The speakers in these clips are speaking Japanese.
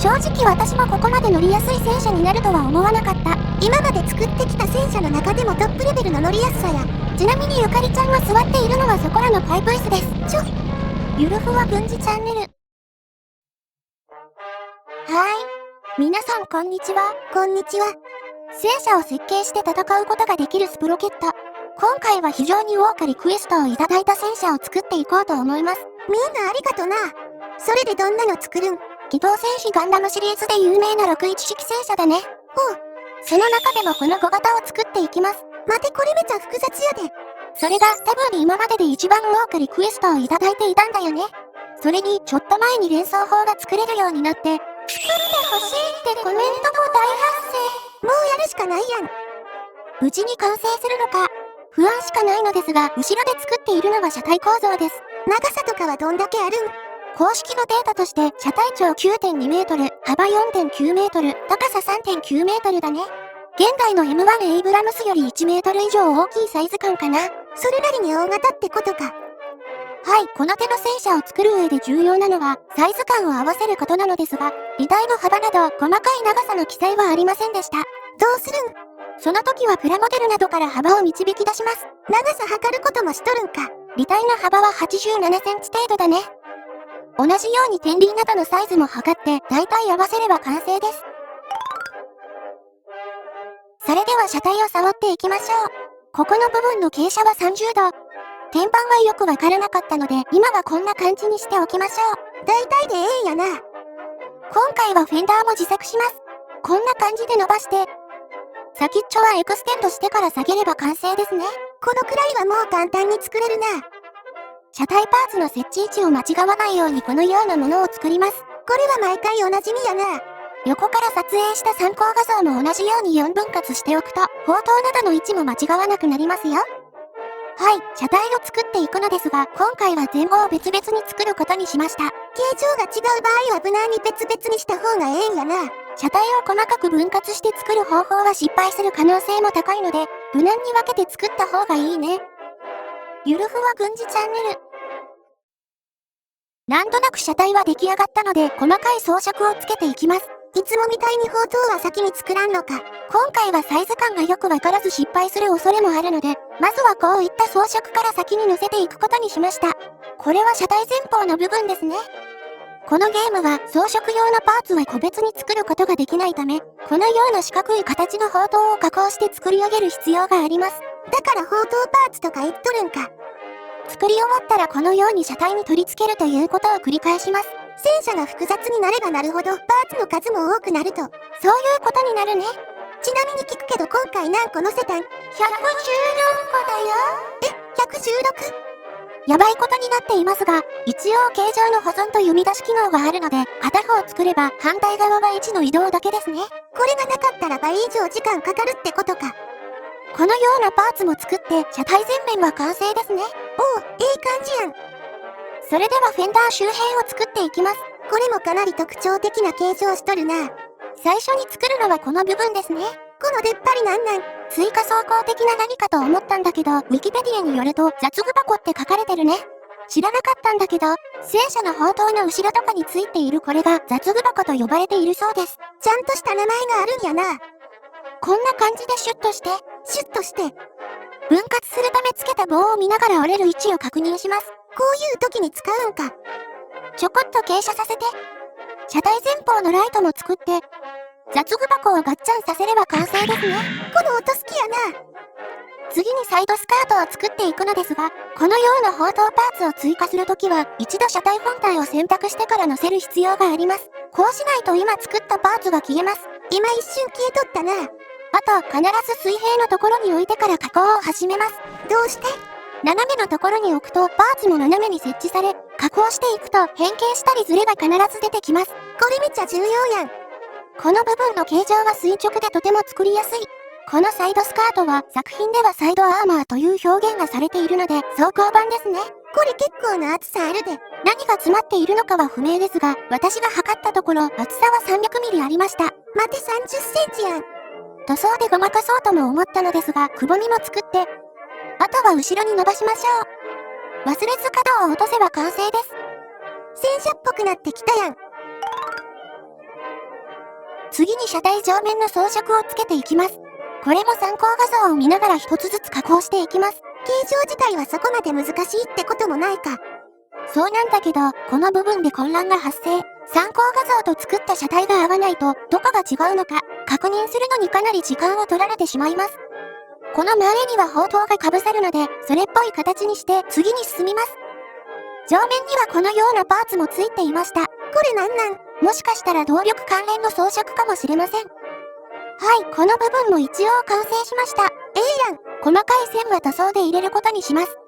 正直私もここまで乗りやすい戦車になるとは思わなかった。今まで作ってきた戦車の中でもトップレベルの乗りやすさや。ちなみにゆかりちゃんが座っているのはそこらのパイプ椅子です。ゆるふわ軍事チャンネル。皆さんこんにちは。こんにちは。戦車を設計して戦うことができるスプロケット。今回は非常に多くリクエストをいただいた戦車を作っていこうと思います。みんなありがとな。それでどんなの作るん？機動戦士ガンダムシリーズで有名な61式戦車だね。その中でもこの5型を作っていきます。待て、これめちゃ複雑やで。それが多分今までで一番多くリクエストをいただいていたんだよね。それにちょっと前に連想法が作れるようになって、作ってほしいってコメントも大発生。もうやるしかないやん。無事に完成するのか、不安しかないのですが、後ろで作っているのは車体構造です。長さとかはどんだけあるん？公式のデータとして車体長 9.2 メートル、幅 4.9 メートル、高さ 3.9 メートルだね。現代の M1 エイブラムスより1メートル以上大きいサイズ感かな。それなりに大型ってことか。はい、この手の戦車を作る上で重要なのは、サイズ感を合わせることなのですが、荷台の幅など細かい長さの記載はありませんでした。どうするん？その時はプラモデルなどから幅を導き出します。長さ測ることもしとるんか。荷台の幅は87センチ程度だね。同じように天輪などのサイズも測って、大体合わせれば完成です。それでは車体を触っていきましょう。ここの部分の傾斜は30度。天板はよくわからなかったので、今はこんな感じにしておきましょう。大体でええんやな。今回はフェンダーも自作します。こんな感じで伸ばして、先っちょはエクステンドしてから下げれば完成ですね。このくらいはもう簡単に作れるな。車体パーツの設置位置を間違わないようにこのようなものを作ります。これは毎回おなじみやな。横から撮影した参考画像も同じように4分割しておくと、砲塔などの位置も間違わなくなりますよ。はい、車体を作っていくのですが、今回は前後を別々に作ることにしました。形状が違う場合は無難に別々にした方がええんやな。車体を細かく分割して作る方法は失敗する可能性も高いので、無難に分けて作った方がいいね。ゆるふわ軍事チャンネル。なんとなく車体は出来上がったので、細かい装飾をつけていきます。いつもみたいに砲塔は先に作らんのか。今回はサイズ感がよくわからず失敗する恐れもあるので、まずはこういった装飾から先に乗せていくことにしました。これは車体前方の部分ですね。このゲームは装飾用のパーツは個別に作ることができないため、このような四角い形の砲塔を加工して作り上げる必要があります。だから砲塔パーツとか言っとるんか。作り終わったらこのように車体に取り付けるということを繰り返します。戦車が複雑になればなるほどパーツの数も多くなると、そういうことになるね。ちなみに聞くけど今回何個乗せたん？ 116 個だよ。116？ やばいことになっていますが、一応形状の保存と読み出し機能があるので、片方作れば反対側は位置の移動だけですね。これがなかったら倍以上時間かかるってことか。このようなパーツも作って車体前面は完成ですね。おお、いい感じやん。それではフェンダー周辺を作っていきます。これもかなり特徴的な形状しとるな。最初に作るのはこの部分ですね。この出っ張りなんなん？追加走行的な何かと思ったんだけど、ウィキペディアによると雑具箱って書かれてるね。知らなかったんだけど、戦車の砲塔の後ろとかについているこれが雑具箱と呼ばれているそうです。ちゃんとした名前があるんやな。こんな感じでシュッとして、分割するためつけた棒を見ながら折れる位置を確認します。こういう時に使うんか。ちょこっと傾斜させて。車体前方のライトも作って、雑具箱をガッチャンさせれば完成ですね。この音好きやな。次にサイドスカートを作っていくのですが、このような砲塔パーツを追加するときは、一度車体本体を選択してから乗せる必要があります。こうしないと今作ったパーツが消えます。今一瞬消えとったな。あと、必ず水平のところに置いてから加工を始めます。どうして？斜めのところに置くとパーツも斜めに設置され、加工していくと変形したりズレが必ず出てきます。これめっちゃ重要やん。この部分の形状は垂直でとても作りやすい。このサイドスカートは作品ではサイドアーマーという表現がされているので装甲板ですね。これ結構な厚さあるで。何が詰まっているのかは不明ですが、私が測ったところ厚さは300ミリありました。待て、30センチやん。塗装でごまかそうとも思ったのですが、くぼみも作って、あとは後ろに伸ばしましょう。忘れず角を落とせば完成です。戦車っぽくなってきたやん。次に車体上面の装飾をつけていきます。これも参考画像を見ながら一つずつ加工していきます。形状自体はそこまで難しいってこともないか。そうなんだけど、この部分で混乱が発生。参考画像と作った車体が合わないと、どこが違うのか、確認するのにかなり時間を取られてしまいます。この周りには砲塔がかぶさるので、それっぽい形にして次に進みます。上面にはこのようなパーツもついていました。これなんなん？もしかしたら動力関連の装飾かもしれません。はい、この部分も一応完成しました。やん。細かい線は塗装で入れることにします。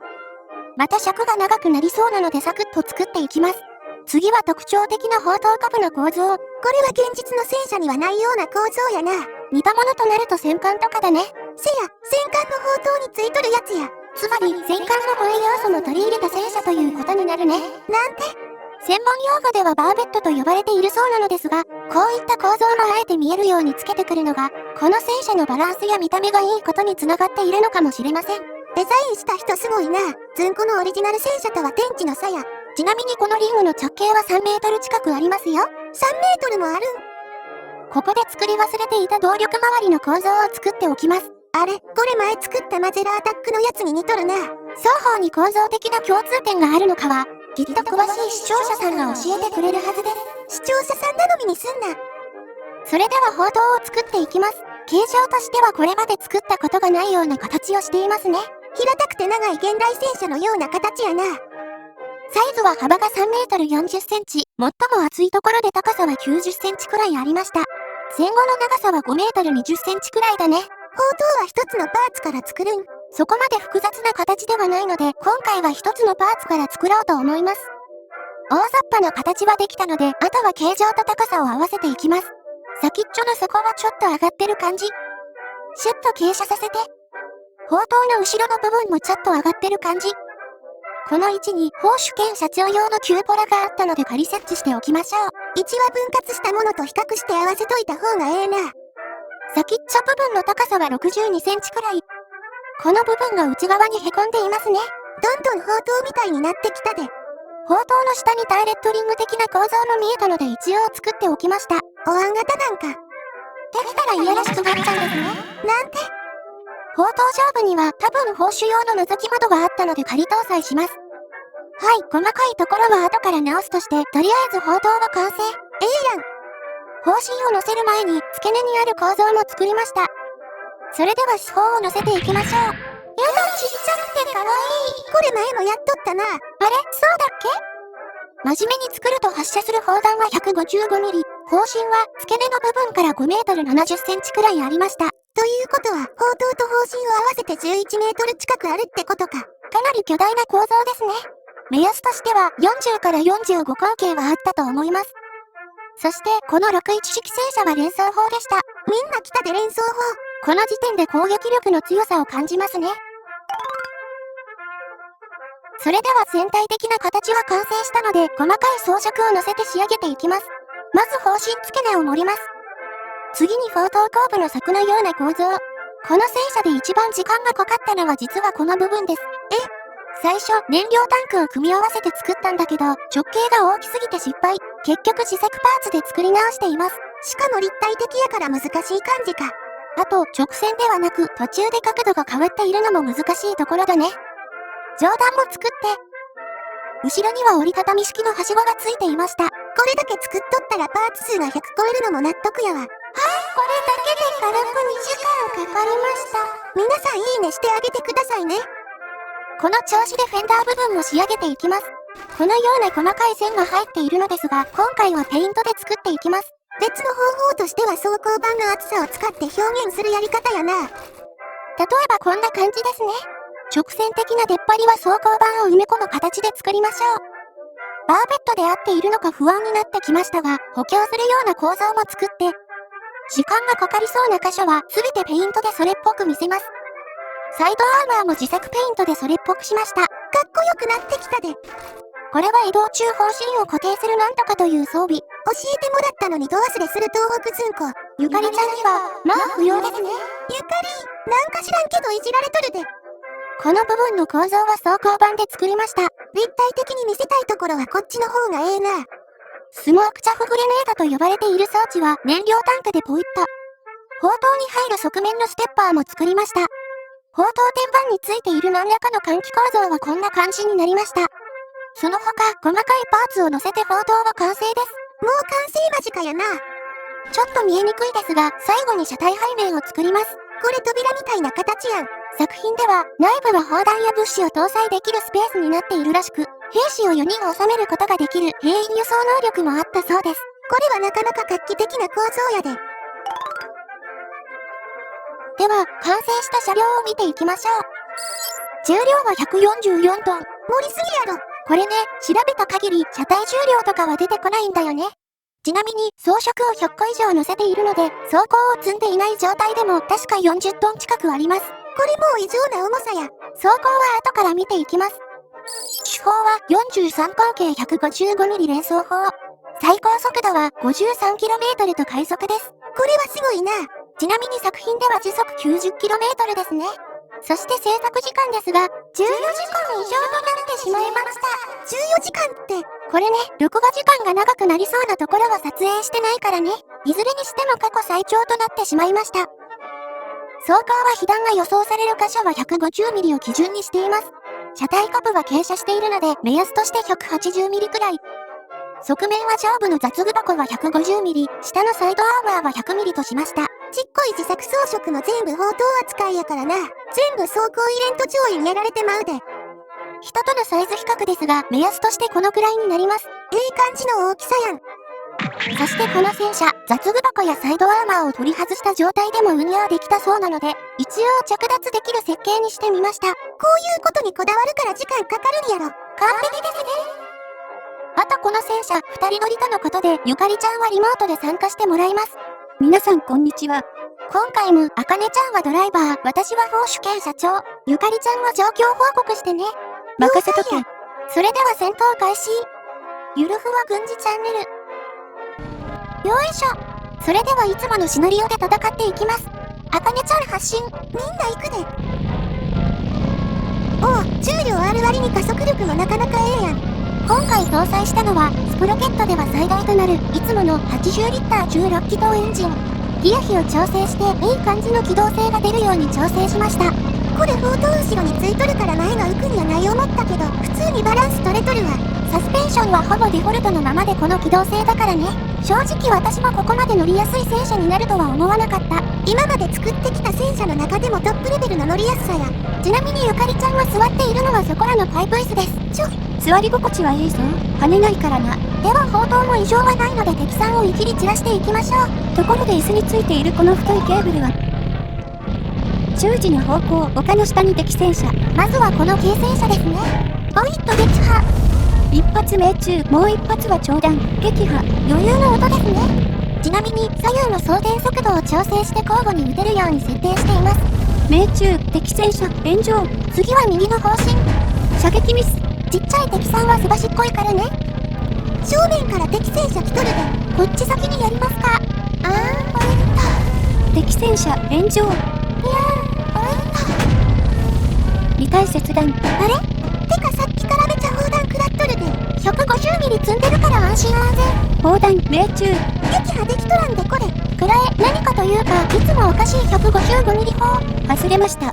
また尺が長くなりそうなのでサクッと作っていきます。次は特徴的な砲塔下部の構造。これは現実の戦車にはないような構造やな。似たものとなると戦艦とかだね。せや、戦艦の砲塔についとるやつや。つまり戦艦の護衛要素も取り入れた戦車ということになるね。なんて？専門用語ではバーベットと呼ばれているそうなのですが、こういった構造もあえて見えるようにつけてくるのが、この戦車のバランスや見た目がいいことにつながっているのかもしれません。デザインした人すごいな。ずんこのオリジナル戦車とは天地の差や。ちなみにこのリングの直径は3メートル近くありますよ。3メートルもあるん？ここで作り忘れていた動力周りの構造を作っておきます。あれ、これ前作ったマゼラアタックのやつに似とるな。双方に構造的な共通点があるのかは、きっと詳しい視聴者さんが教えてくれるはずです。視聴者さん頼みにすんな。それでは砲塔を作っていきます。形状としてはこれまで作ったことがないような形をしていますね。平たくて長い現代戦車のような形やな。サイズは幅が3メートル40センチ、最も厚いところで高さは90センチくらいありました。前後の長さは5メートル20センチくらいだね。砲塔は一つのパーツから作るん？そこまで複雑な形ではないので、今回は一つのパーツから作ろうと思います。大雑把な形はできたので、あとは形状と高さを合わせていきます。先っちょの底はちょっと上がってる感じ。シュッと傾斜させて。砲塔の後ろの部分もちょっと上がってる感じ。この位置に砲手兼社長用のキューポラがあったので仮設置しておきましょう。位置は分割したものと比較して合わせといた方がええな。先っちょ部分の高さは62センチくらい。この部分が内側にへこんでいますね。どんどん砲塔みたいになってきたで。砲塔の下にターレットリング的な構造も見えたので一応作っておきました。お椀型なんか。できたらいやらしくなっちゃうんですね。なんて？砲塔上部には多分砲手用の覗き窓があったので仮搭載します。はい、細かいところは後から直すとして、とりあえず砲塔は完成。やん。砲身を乗せる前に付け根にある構造も作りました。それでは四方を乗せていきましょう。やだ、ちっちゃくてかわいい。これ前もやっとったな。あれ、そうだっけ？真面目に作ると発射する砲弾は155ミリ。砲身は付け根の部分から5メートル70センチくらいありました。ということは、砲塔と砲身を合わせて11メートル近くあるってことか。かなり巨大な構造ですね。目安としては40から45口径はあったと思います。そして、この61式戦車は連装砲でした。みんな来たで連装砲。この時点で攻撃力の強さを感じますね。それでは全体的な形は完成したので、細かい装飾を乗せて仕上げていきます。まず砲身付け根を盛ります。次に砲塔後部の柵のような構造。この戦車で一番時間がかかったのは実はこの部分です。最初、燃料タンクを組み合わせて作ったんだけど、直径が大きすぎて失敗。結局自作パーツで作り直しています。しかも立体的やから難しい感じか。あと、直線ではなく、途中で角度が変わっているのも難しいところだね。上段も作って。後ろには折りたたみ式のはしごがついていました。これだけ作っとったらパーツ数が100超えるのも納得やわ。はい、これだけで軽く2時間かかりました。皆さんいいねしてあげてくださいね。この調子でフェンダー部分も仕上げていきます。このような細かい線が入っているのですが、今回はペイントで作っていきます。別の方法としては装甲板の厚さを使って表現するやり方やな。例えばこんな感じですね。直線的な出っ張りは装甲板を埋め込む形で作りましょう。バーベットで合っているのか不安になってきましたが、補強するような構造も作って、時間がかかりそうな箇所は全てペイントでそれっぽく見せます。サイドアーマーも自作ペイントでそれっぽくしました。かっこよくなってきたで。これは移動中方針を固定するなんとかという装備。教えてもらったのにど忘れする東北ずんこ。ゆかりちゃんには、まあ不要ですね。ゆかり、なんか知らんけどいじられとるで。この部分の構造は装甲板で作りました。立体的に見せたいところはこっちの方がええな。スモークチャフグレネードと呼ばれている装置は燃料タンクでポイッと。砲塔に入る側面のステッパーも作りました。砲塔天板についている何らかの換気構造はこんな感じになりました。その他、細かいパーツを乗せて砲塔は完成です。もう完成間近やな。ちょっと見えにくいですが、最後に車体背面を作ります。これ扉みたいな形やん。作品では、内部は砲弾や物資を搭載できるスペースになっているらしく、兵士を4人収めることができる兵員輸送能力もあったそうです。これはなかなか画期的な構造やで。では、完成した車両を見ていきましょう。重量は144トン。盛りすぎやろ。これね、調べた限り車体重量とかは出てこないんだよね。ちなみに装飾を100個以上乗せているので、装甲を積んでいない状態でも確か40トン近くあります。これもう異常な重さや。装甲は後から見ていきます。主砲は43口径 155mm 連装砲。最高速度は 53km と快速です。これはすごいな。ちなみに作品では時速 90km ですね。そして制作時間ですが、14時間以上となってしまいました。14時間って。これね、録画時間が長くなりそうなところは撮影してないからね。いずれにしても過去最長となってしまいました。装甲は被弾が予想される箇所は 150mm を基準にしています。車体下部は傾斜しているので、目安として 180mm くらい。側面は上部の雑具箱は 150mm、下のサイドアーマーは 100mm としました。ちっこい自作装飾の全部砲塔扱いやからな。全部装甲入れんと上位にやられてまうで。人とのサイズ比較ですが、目安としてこのくらいになります。感じの大きさやん。そしてこの戦車、雑具箱やサイドアーマーを取り外した状態でも運用できたそうなので、一応着脱できる設計にしてみました。こういうことにこだわるから時間かかるんやろ。完璧ですね。あとこの戦車、2人乗りとのことで、ゆかりちゃんはリモートで参加してもらいます。皆さんこんにちは。今回も、あかねちゃんはドライバー、私は砲手兼社長、ゆかりちゃんは状況報告してね。任せとけ。それでは戦闘開始。ゆるふわ軍事チャンネル。よいしょ。それではいつものシナリオで戦っていきます。あかねちゃん発進。みんな行くで。おう、重量ある割に加速力もなかなかええやん。今回搭載したのは、スプロケットでは最大となる、いつもの80リッター16気筒エンジン。ギア比を調整して、いい感じの機動性が出るように調整しました。これ砲塔後ろについとるから前が浮くんやない思ったけど、普通にバランス取れとるわ。サスペンションはほぼデフォルトのままでこの機動性だからね。正直私はここまで乗りやすい戦車になるとは思わなかった。今まで作ってきた戦車の中でもトップレベルの乗りやすさや。ちなみにゆかりちゃんは座っているのはそこらのパイプ椅子です。座り心地はいいぞ。跳ねないからな。では砲塔も異常はないので敵さんをいきり散らしていきましょう。ところで椅子についているこの太いケーブルは10時の方向、丘の下に敵戦車。まずはこの軽戦車ですね。ポイッと撃破。一発命中、もう一発は長弾、撃破。余裕の音ですね。ちなみに左右の装填速度を調整して交互に撃てるように設定しています。命中、敵戦車、炎上。次は右の方針。射撃ミス。ちっちゃい敵さんはすばしっこいからね。正面から敵戦車来とるで。こっち先にやりますか。ポイント。敵戦車、炎上。ポイント。2回切断。あれ？てかさっきからめちゃ砲弾食らっとるで。150mm 積んでるから安心安全。砲弾、命中。撃破できとらんでこれ。くらえ、何かというか、いつもおかしい 155mm 砲。外れました。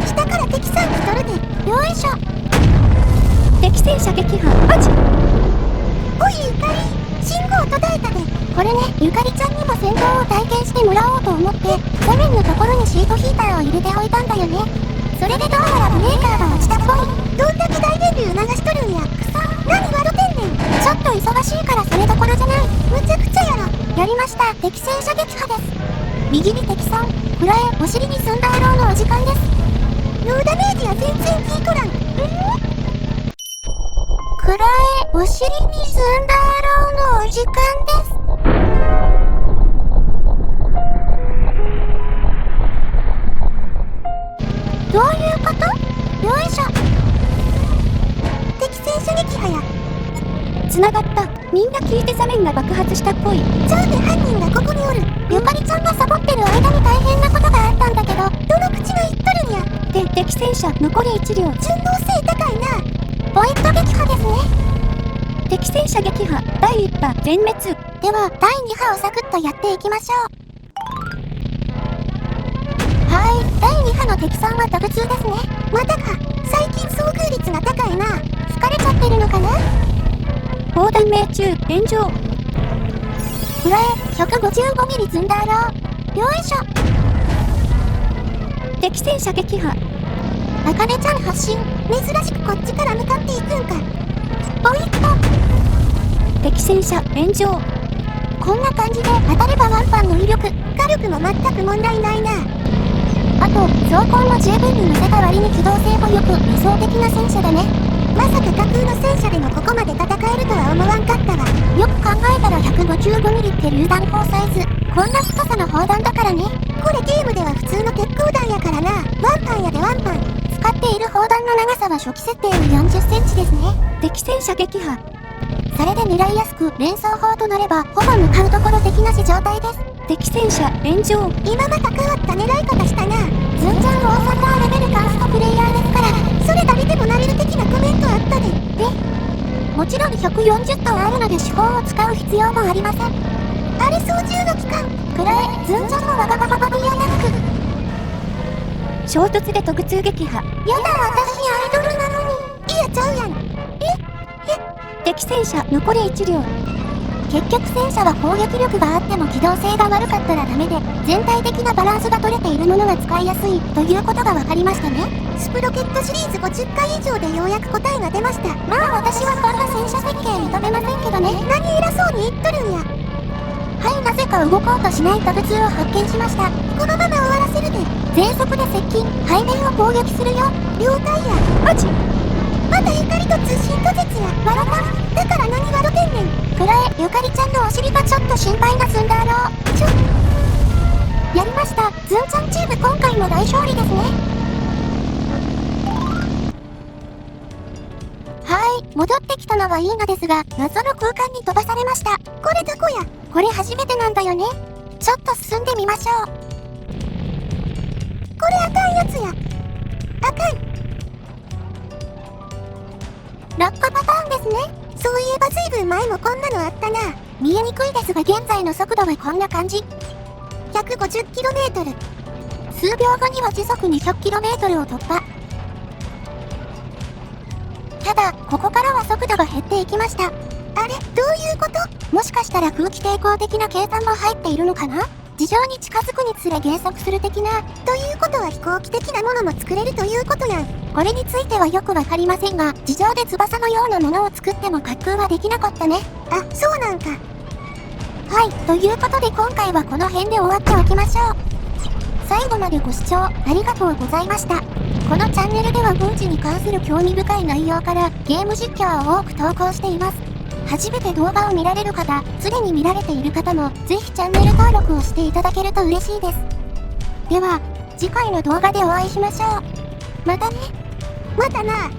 下から敵さん来とるで。よいしょ。敵戦車撃破。マジ？おいゆかり、信号途絶えたで。これね、ゆかりちゃんにも戦闘を体験してもらおうと思って、画面のところにシートヒーターを入れておいたんだよね。それでどうやらブレーカーが落ちたっぽい。どんだけ大電流流しとるんや。何笑てんねん。ちょっと忙しいからそれどころじゃない。むちゃくちゃやろ。やりました。敵戦車撃破です。右に敵さん。くらえ、お尻に積んだ野郎のお時間です。ノーダメージは全然効いとらん。くらえ、お尻に積んだ野郎のお時間です。どういうこと？よいしょ。敵戦車撃破や。繋がった。みんな聞いて斜面が爆発したっぽい。じゃあね、犯人がここにおる。ゆかりちゃんがサボってる間に大変なことがあったんだけど、どの口が言っとるんや。で、敵戦車、残り1両。順応性高いな。ポイント撃破ですね。敵戦車撃破、第1波全滅。では、第2波をサクッとやっていきましょう。はい、第2波の敵さんは特通ですね。またか。最近遭遇率が高いな。疲れちゃってるのかな。砲弾命中、炎上。フラエ、155ミリ積んだろ。よいしょ。敵戦車撃破。あかねちゃん発進。珍しくこっちから向かっていくんか。ポイント。敵戦車炎上。こんな感じで当たればワンパンの威力。火力も全く問題ないな。あと、装甲も十分に乗せた割に機動性もよく理想的な戦車だね。まさか架空の戦車でもここまで戦えるとは思わんかったわ。よく考えたら155ミリって榴弾砲サイズ。こんな太さの砲弾だからね。これゲームでは普通の鉄鋼弾やからな。ワンパンやでワンパン。使っている砲弾の長さは初期設定の40センチですね。敵戦車撃破。それで狙いやすく連装砲となればほぼ向かうところ敵なし状態です。敵戦車炎上。今また変わった狙い方したな。ずんちゃん大阪レベルカーストプレイヤーですから。それ誰でもなれる的なコメントあったで。もちろん140トンあるので手法を使う必要もありません。あれ操縦の期間。くらえ、ずんちゃんのわがままバビアナック。衝突で特通撃破。やだ、私アイドルなのに。いやちゃうやん。敵戦車残り1両。結局戦車は攻撃力があっても機動性が悪かったらダメで、全体的なバランスが取れているものが使いやすいということが分かりましたね。スプロケットシリーズ50回以上でようやく答えが出ました。まあ私はこんな戦車設計認めませんけどね。何偉そうに言っとるんや。はい、なぜか動こうとしない特通を発見しました。このまま終わらせるで。全速で接近、背面を攻撃するよ。了解や。マジ。またゆかりと通信途絶や。笑った。だから何笑てんねん。くらえ、ゆかりちゃんのお尻がちょっと心配なすんだろう。やりました。ずんちゃんチーム今回も大勝利ですね。はい、戻ってきたのはいいのですが、謎の空間に飛ばされました。これどこや。これ初めてなんだよね。ちょっと進んでみましょう。これあかんやつや。あかん。落下パターンですね。そういえばずいぶん前もこんなのあったな。見えにくいですが現在の速度はこんな感じ。150km。数秒後には時速 200km を突破。ただ、ここからは速度が減っていきました。あれ、どういうこと？もしかしたら空気抵抗的な計算も入っているのかな？地上に近づくにつれ減速する的な。ということは飛行機的なものも作れるということやん。これについてはよくわかりませんが、地上で翼のようなものを作っても滑空はできなかったね。あ、そうなんか。はい、ということで今回はこの辺で終わっておきましょう。最後までご視聴ありがとうございました。このチャンネルでは軍事に関する興味深い内容からゲーム実況を多く投稿しています。初めて動画を見られる方、すでに見られている方もぜひチャンネル登録をしていただけると嬉しいです。では、次回の動画でお会いしましょう。またね。またな。